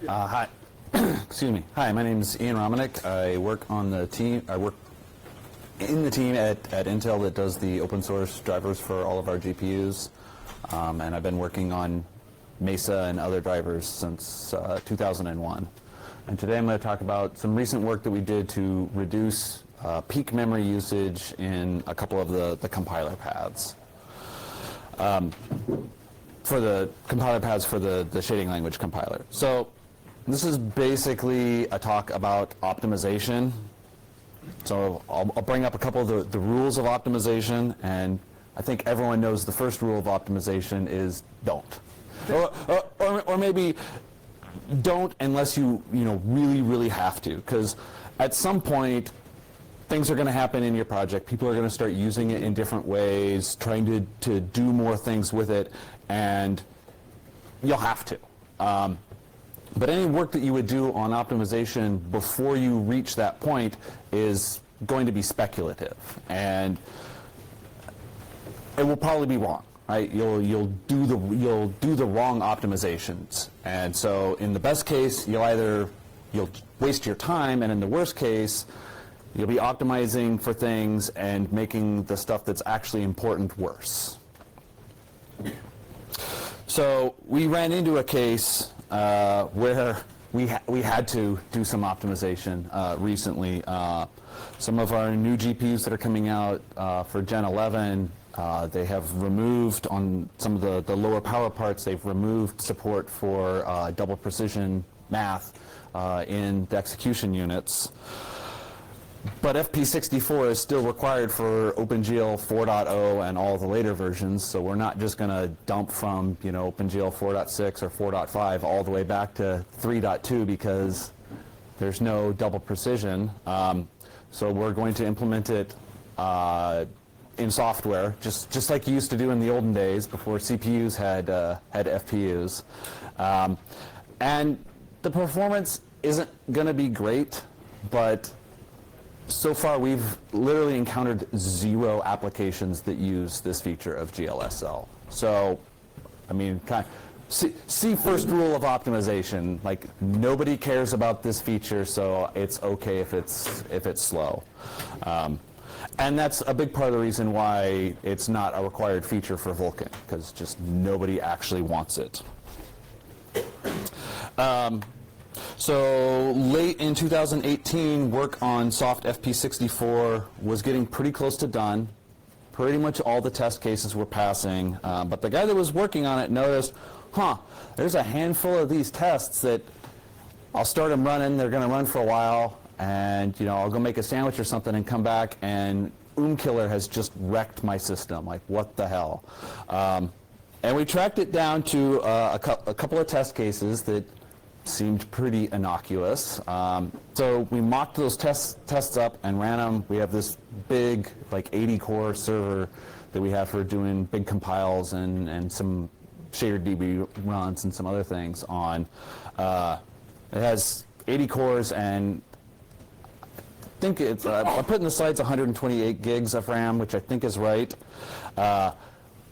Hi. Excuse me. Hi, my name is Ian Romanek. I work on the team. I work in the team at Intel that does the open source drivers for all of our GPUs, and I've been working on Mesa and other drivers since 2001. And today I'm going to talk about some recent work that we did to reduce peak memory usage in a couple of the compiler paths. For the compiler paths for the shading language compiler. So this is basically a talk about optimization. So I'll bring up a couple of the rules of optimization, and I think everyone knows the first rule of optimization is don't. Or maybe don't unless you really have to, because at some point things are going to happen in your project. People are going to start using it in different ways, trying to do more things with it, and you'll have to. But any work that you would do on optimization before you reach that point is going to be speculative, and it will probably be wrong. Right? You'll do the wrong optimizations, and so in the best case you'll waste your time, and in the worst case you'll be optimizing for things and making the stuff that's actually important worse. So we ran into a case where we had to do some optimization recently. Some of our new GPUs that are coming out for Gen 11, they have removed, on some of the lower power parts, they've removed support for double precision math in the execution units. But FP64 is still required for OpenGL 4.0 and all the later versions, so we're not just going to dump from OpenGL 4.6 or 4.5 all the way back to 3.2 because there's no double precision. So we're going to implement it in software, just like you used to do in the olden days before CPUs had FPUs. And the performance isn't going to be great, but so far we've literally encountered 0 applications that use this feature of GLSL. So, I mean, see first rule of optimization. Like, nobody cares about this feature, so it's okay if it's slow. And that's a big part of the reason why it's not a required feature for Vulkan, because just nobody actually wants it. So late in 2018, work on soft FP64 was getting pretty close to done. Pretty much all the test cases were passing, but the guy that was working on it noticed, there's a handful of these tests that I'll start them running, they're going to run for a while, and I'll go make a sandwich or something and come back, and Killer has just wrecked my system. Like, what the hell? And we tracked it down to a couple of test cases that seemed pretty innocuous. So we mocked those tests up and ran them. We have this big, like 80-core server that we have for doing big compiles and some shader DB runs and some other things on. It has 80 cores, and I think it's, I put in the slides 128 gigs of RAM, which I think is right.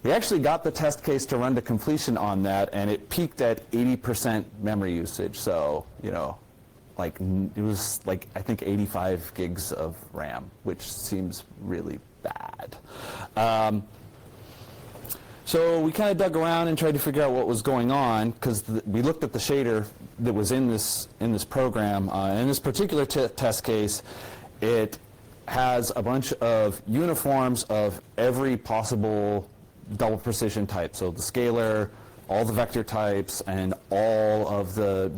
We actually got the test case to run to completion on that, and it peaked at 80% memory usage. So, like it was like, I think 85 gigs of RAM, which seems really bad. So we kind of dug around and tried to figure out what was going on, because we looked at the shader that was in this program. In this particular test case, it has a bunch of uniforms of every possible double precision type. So the scalar, all the vector types, and all of the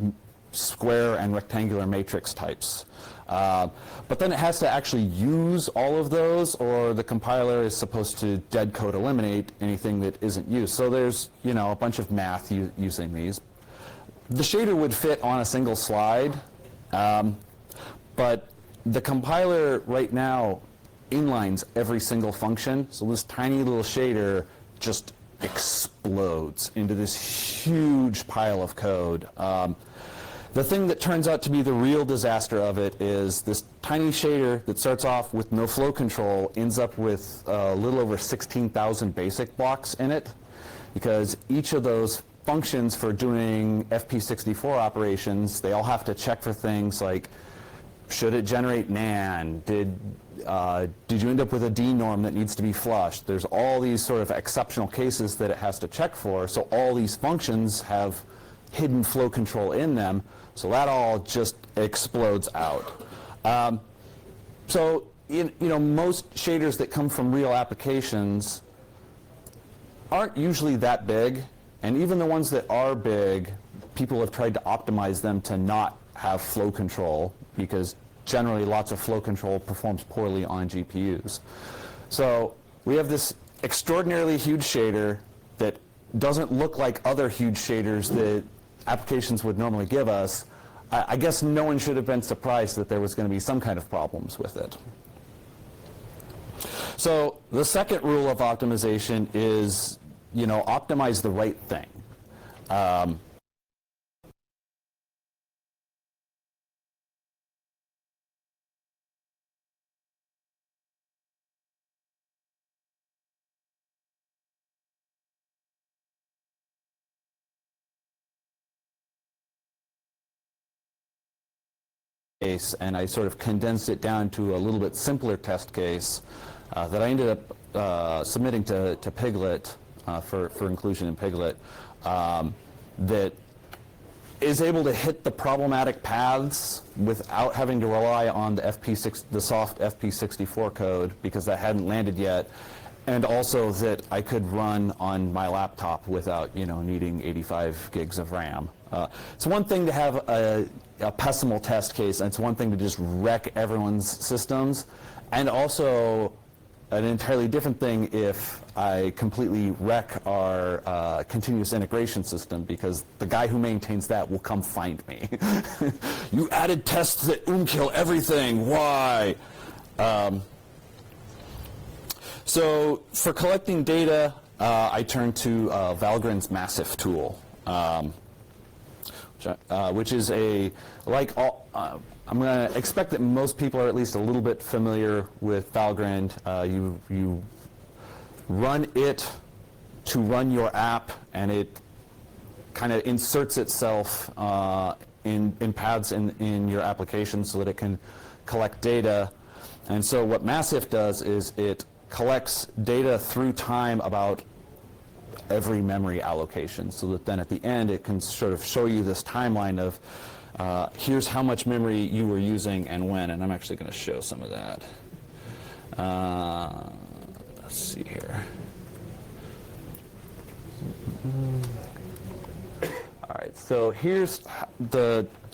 square and rectangular matrix types. But then it has to actually use all of those, or the compiler is supposed to dead code eliminate anything that isn't used. So there's a bunch of math using these. The shader would fit on a single slide, but the compiler right now inlines every single function, so this tiny little shader just explodes into this huge pile of code. The thing that turns out to be the real disaster of it is this tiny shader that starts off with no flow control ends up with a little over 16,000 basic blocks in it, because each of those functions for doing FP64 operations, they all have to check for things like, should it generate NaN? Did you end up with a D norm that needs to be flushed? There's all these sort of exceptional cases that it has to check for, so all these functions have hidden flow control in them, so that all just explodes out. So most shaders that come from real applications aren't usually that big, and even the ones that are big, people have tried to optimize them to not have flow control, because generally lots of flow control performs poorly on GPUs. So we have this extraordinarily huge shader that doesn't look like other huge shaders that applications would normally give us. I guess no one should have been surprised that there was going to be some kind of problems with it. So the second rule of optimization is, optimize the right thing. And I sort of condensed it down to a little bit simpler test case that I ended up submitting to Piglet for inclusion in Piglet that is able to hit the problematic paths without having to rely on the soft FP64 code, because that hadn't landed yet, and also that I could run on my laptop without needing 85 gigs of RAM. It's one thing to have a pessimal test case, and it's one thing to just wreck everyone's systems, and also an entirely different thing if I completely wreck our continuous integration system, because the guy who maintains that will come find me. You added tests that kill everything. Why? So for collecting data, I turn to Valgrind's Massif tool. Which is I'm going to expect that most people are at least a little bit familiar with Valgrind. You run it to run your app, and it kind of inserts itself in paths in your application so that it can collect data. And so what Massif does is it collects data through time about every memory allocation, so that then at the end it can sort of show you this timeline of here's how much memory you were using and when, and I'm actually going to show some of that. Let's see here. All right, so here's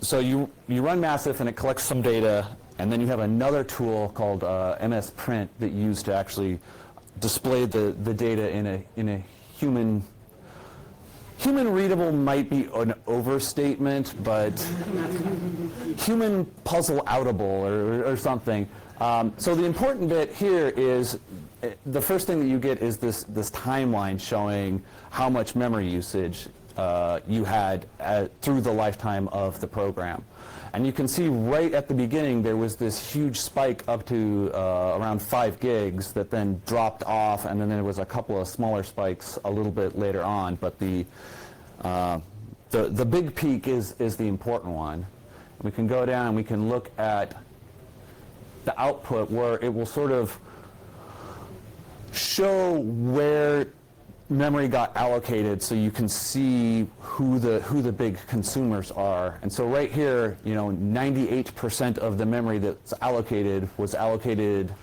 so you run Massif and it collects some data, and then you have another tool called MS Print that you use to actually display the data in a human readable might be an overstatement, but human puzzle outable or something. So the important bit here is the first thing that you get is this timeline showing how much memory usage you had through the lifetime of the program. And you can see right at the beginning there was this huge spike up to around 5 gigs that then dropped off, and then there was a couple of smaller spikes a little bit later on. But the big peak is the important one. We can go down and we can look at the output, where it will sort of show where memory got allocated, so you can see who the big consumers are. And so right here, 98% of the memory that's allocated was allocated,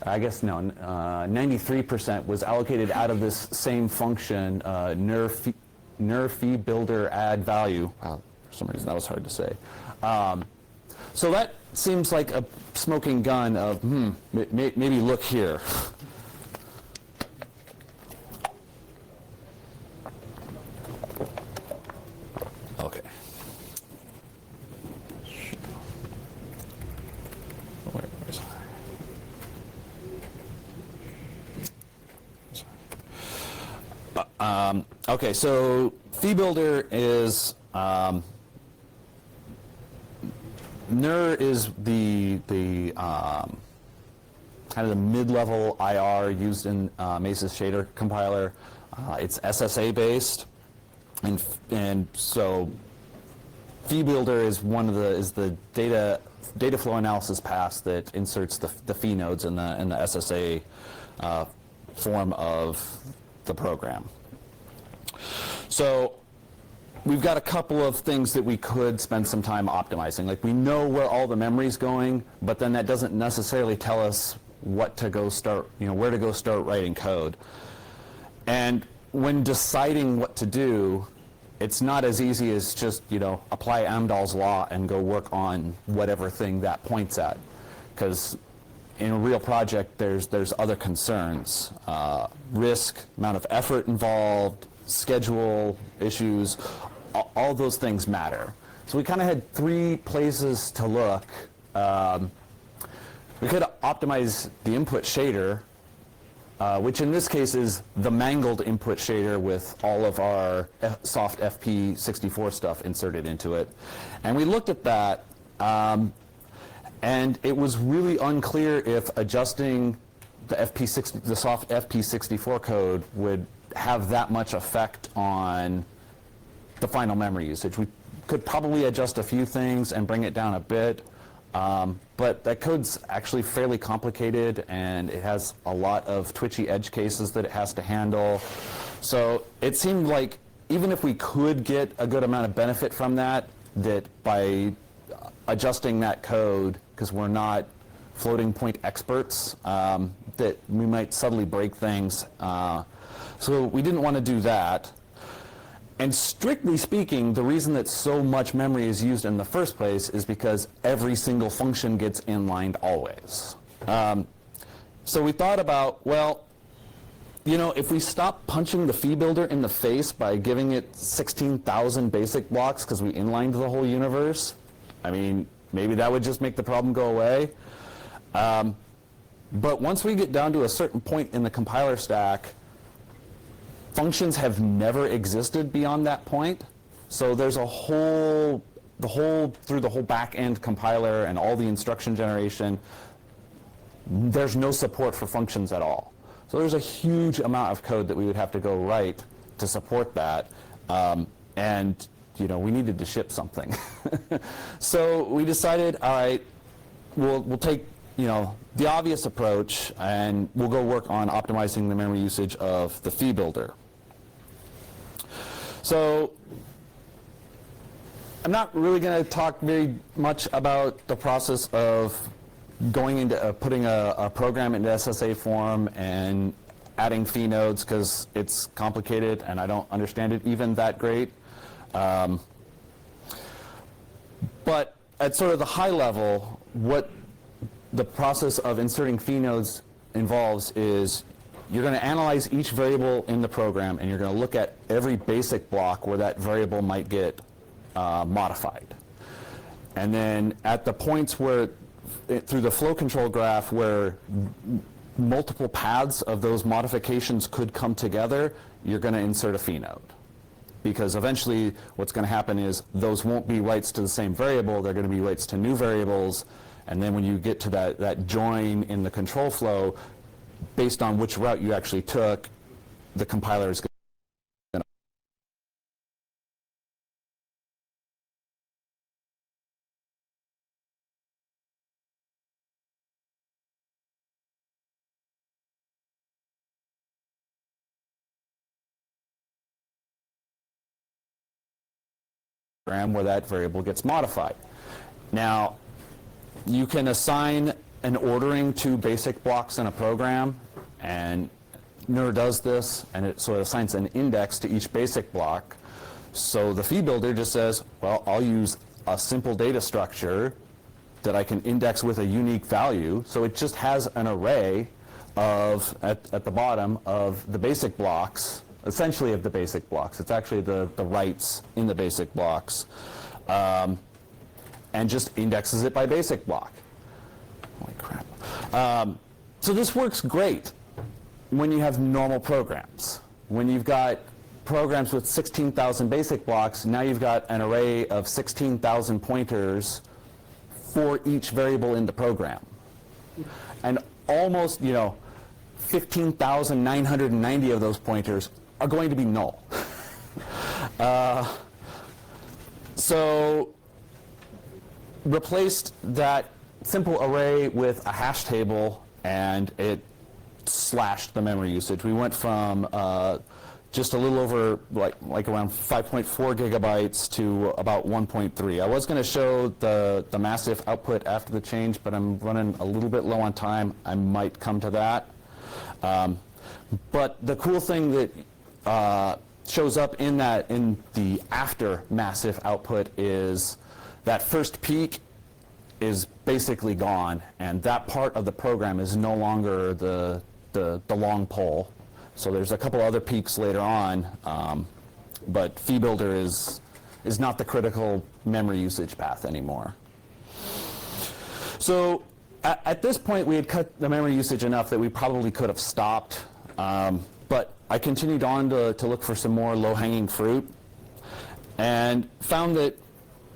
I guess no, 93% was allocated out of this same function, ner fee builder add value. Wow, for some reason that was hard to say. So that seems like a smoking gun of maybe look here. Okay. Okay, so fee builder is ner is the kind of the mid-level IR used in Mesa's shader compiler. It's SSA based. And so fee builder is is the data flow analysis pass that inserts the fee nodes in the SSA form of the program. So we've got a couple of things that we could spend some time optimizing. Like, we know where all the memory's going, but then that doesn't necessarily tell us what to go start, where to go start writing code. And when deciding what to do, it's not as easy as just, apply Amdahl's law and go work on whatever thing that points at. Because in a real project, there's other concerns. Risk, amount of effort involved, schedule issues, all those things matter. So we kind of had three places to look. We could optimize the input shader, which in this case is the mangled input shader with all of our soft FP64 stuff inserted into it. And we looked at that, and it was really unclear if adjusting the soft FP64 code would have that much effect on the final memory usage. We could probably adjust a few things and bring it down a bit, but that code's actually fairly complicated, and it has a lot of twitchy edge cases that it has to handle. So it seemed like even if we could get a good amount of benefit from that, that by adjusting that code, because we're not floating point experts, that we might subtly break things. So we didn't want to do that. And strictly speaking, the reason that so much memory is used in the first place is because every single function gets inlined always. So we thought about, well, if we stop punching the fee builder in the face by giving it 16,000 basic blocks because we inlined the whole universe, I mean, maybe that would just make the problem go away. But once we get down to a certain point in the compiler stack, functions have never existed beyond that point. So there's through the whole back-end compiler and all the instruction generation, there's no support for functions at all. So there's a huge amount of code that we would have to go write to support that. And we needed to ship something. So we decided, all right, we'll take the obvious approach, and we'll go work on optimizing the memory usage of the fee builder. So I'm not really going to talk very much about the process of going into putting a program into SSA form and adding fee nodes, because it's complicated and I don't understand it even that great. But at sort of the high level, what the process of inserting fee nodes involves is you're going to analyze each variable in the program, and you're going to look at every basic block where that variable might get modified. And then at the points where, through the flow control graph, where multiple paths of those modifications could come together, you're going to insert a fee node. Because eventually what's going to happen is those won't be writes to the same variable, they're going to be writes to new variables, and then when you get to that join in the control flow, based on which route you actually took, the compiler is going to where that variable gets modified. Now, you can assign an ordering to basic blocks in a program, and NER does this, and it sort of assigns an index to each basic block. So the fee builder just says, well, I'll use a simple data structure that I can index with a unique value. So it just has an array of, at the bottom, of the basic blocks, essentially of the basic blocks. It's actually the writes in the basic blocks, and just indexes it by basic block. Holy crap. So this works great when you have normal programs. When you've got programs with 16,000 basic blocks, now you've got an array of 16,000 pointers for each variable in the program. And almost, 15,990 of those pointers are going to be null. So replaced that simple array with a hash table, and it slashed the memory usage. We went from just a little over like around 5.4 gigabytes to about 1.3. I was going to show the massive output after the change, but I'm running a little bit low on time. I might come to that. But the cool thing that shows up in the after massive output is that first peak is basically gone, and that part of the program is no longer the long pole. So there's a couple other peaks later on, but FeeBuilder is not the critical memory usage path anymore. So at this point, we had cut the memory usage enough that we probably could have stopped, but I continued on to look for some more low-hanging fruit, and found that,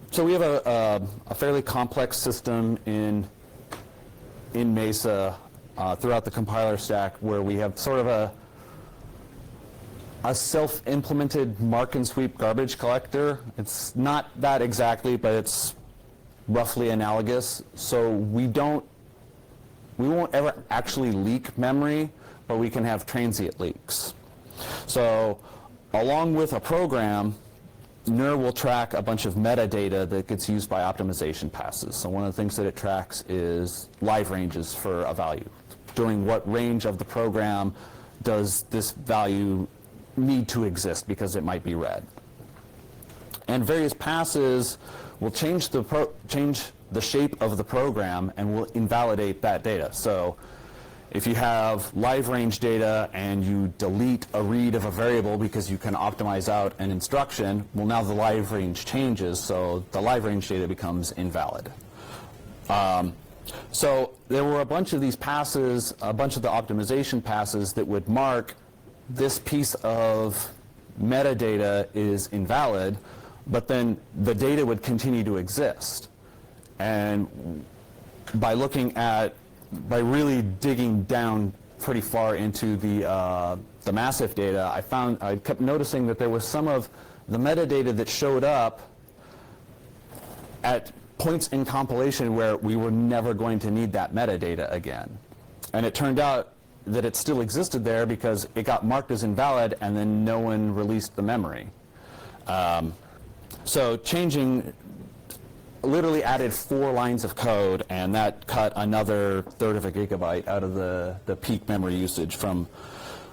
so we have a fairly complex system in Mesa throughout the compiler stack, where we have sort of a self-implemented mark and sweep garbage collector. It's not that exactly, but it's roughly analogous. So we won't ever actually leak memory, but we can have transient leaks. So along with a program, NIR will track a bunch of metadata that gets used by optimization passes. So one of the things that it tracks is live ranges for a value. During what range of the program does this value need to exist because it might be read. And various passes will change the shape of the program and will invalidate that data. So if you have live range data and you delete a read of a variable because you can optimize out an instruction, well, now the live range changes, so the live range data becomes invalid. So there were a bunch of these passes, a bunch of the optimization passes that would mark this piece of metadata is invalid, but then the data would continue to exist. And by really digging down pretty far into the massive data, I kept noticing that there was some of the metadata that showed up at points in compilation where we were never going to need that metadata again. And it turned out that it still existed there because it got marked as invalid and then no one released the memory. So changing literally added 4 lines of code, and that cut another third of a gigabyte out of the peak memory usage from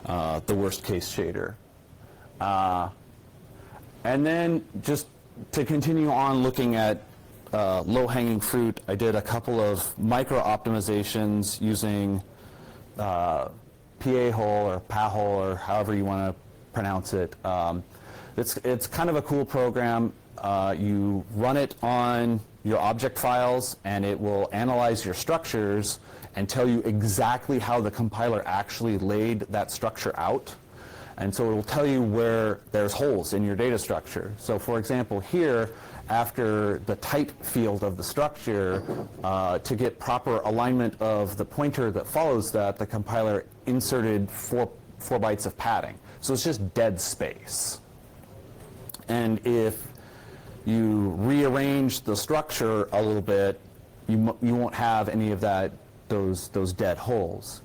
the worst case shader. And then just to continue on looking at low-hanging fruit, I did a couple of micro optimizations using PA-hole or PA-hole or however you want to pronounce it. It's kind of a cool program. You run it on your object files and it will analyze your structures and tell you exactly how the compiler actually laid that structure out. And so it will tell you where there's holes in your data structure. So for example, here, after the type field of the structure, to get proper alignment of the pointer that follows that, the compiler inserted 4 bytes of padding. So it's just dead space. And if you rearrange the structure a little bit, you won't have any of those dead holes.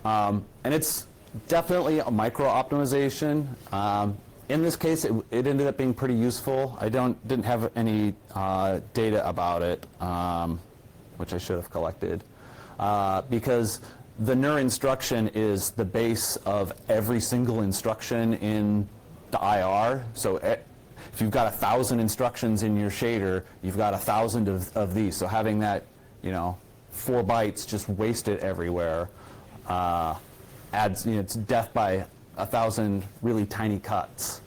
And it's definitely a micro optimization. In this case, it ended up being pretty useful. I didn't have any data about it, which I should have collected, because the NIR instruction is the base of every single instruction in the IR. So if you've got 1,000 instructions in your shader, you've got 1,000 of these. So having that, 4 bytes just wasted everywhere adds, it's death by 1,000 really tiny cuts.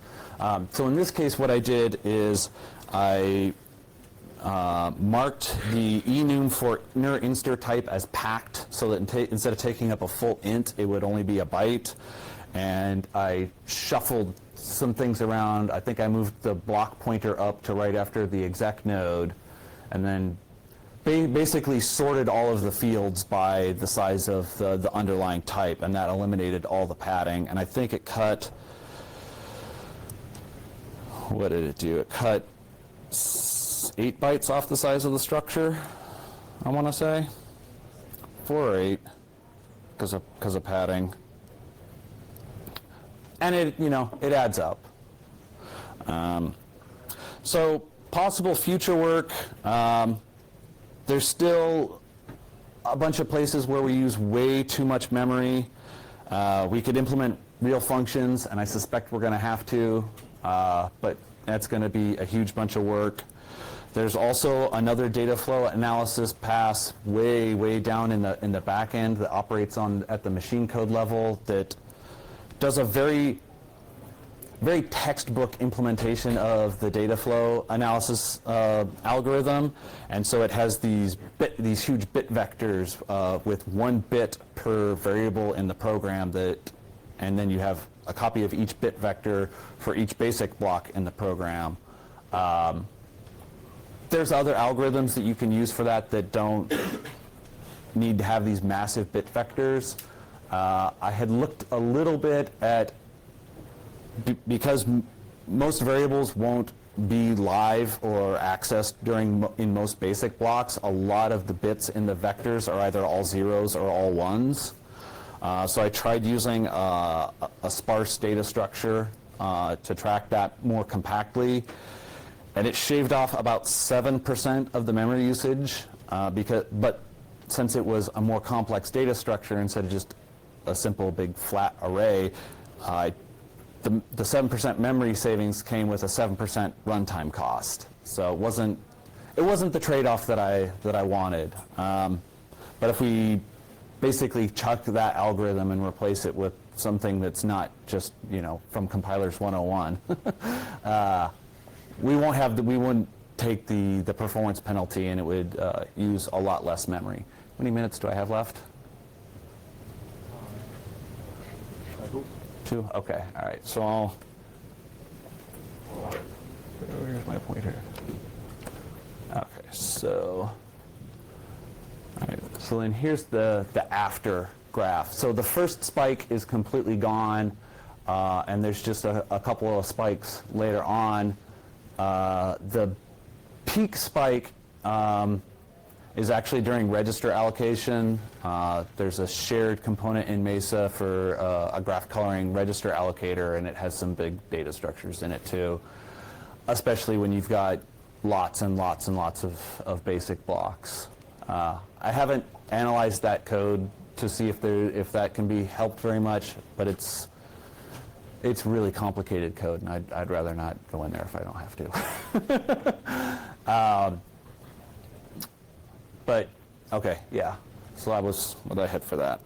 So in this case, what I did is I marked the enum for NIR inster type as packed, so that instead of taking up a full int, it would only be a byte. And I shuffled some things around. I think I moved the block pointer up to right after the exec node, and then basically sorted all of the fields by the size of the underlying type, and that eliminated all the padding. And I think it cut, what did it do? It cut 8 bytes off the size of the structure, I want to say. 4 or 8, because of padding. And it adds up. So possible future work, there's still a bunch of places where we use way too much memory. We could implement real functions, and I suspect we're going to have to, but that's going to be a huge bunch of work. There's also another data flow analysis pass way down in the back end that operates at the machine code level that does a very textbook implementation of the data flow analysis algorithm, and so it has these huge bit vectors with 1 bit per variable in the program and then you have a copy of each bit vector for each basic block in the program. There's other algorithms that you can use for that don't need to have these massive bit vectors. I had looked a little bit at, because most variables won't be live or accessed in most basic blocks, a lot of the bits in the vectors are either all zeros or all ones. So I tried using a sparse data structure to track that more compactly, and it shaved off about 7% of the memory usage, but since it was a more complex data structure instead of just a simple big flat array, the 7% memory savings came with a 7% runtime cost. So it wasn't the trade-off that I wanted. But if we basically chuck that algorithm and replace it with something that's not just from Compilers 101, we wouldn't take the performance penalty, and it would use a lot less memory. How many minutes do I have left? 2? Okay, all right. So where's my pointer? Okay, so all right. So then here's the after graph. So the first spike is completely gone, and there's just a couple of spikes later on. The peak spike is actually during register allocation. There's a shared component in Mesa for a graph coloring register allocator, and it has some big data structures in it too, especially when you've got lots and lots and lots of basic blocks. I haven't analyzed that code to see if that can be helped very much, but it's really complicated code, and I'd rather not go in there if I don't have to. But okay, yeah. So that was what I had for that.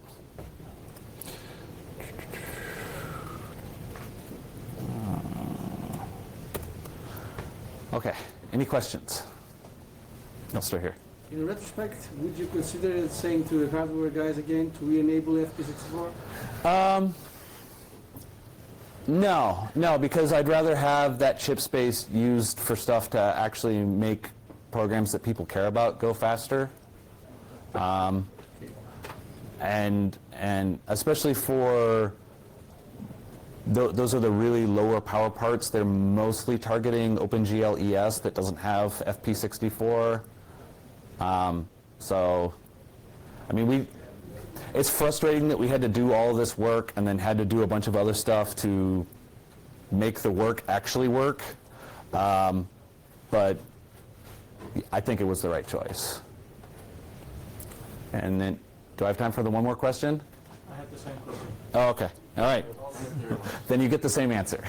Okay. Any questions? I'll start here. In retrospect, would you consider it saying to the hardware guys again to re-enable FP64? No, because I'd rather have that chip space used for stuff to actually make programs that people care about go faster. And especially for those are the really lower power parts. They're mostly targeting OpenGL ES that doesn't have FP64. So, I mean, it's frustrating that we had to do all of this work and then had to do a bunch of other stuff to make the work actually work. But I think it was the right choice. And then, do I have time for the one more question? I have the same question. Oh, okay. All right. Then you get the same answer.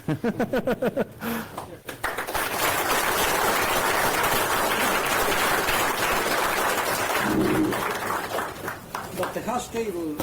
But the hash table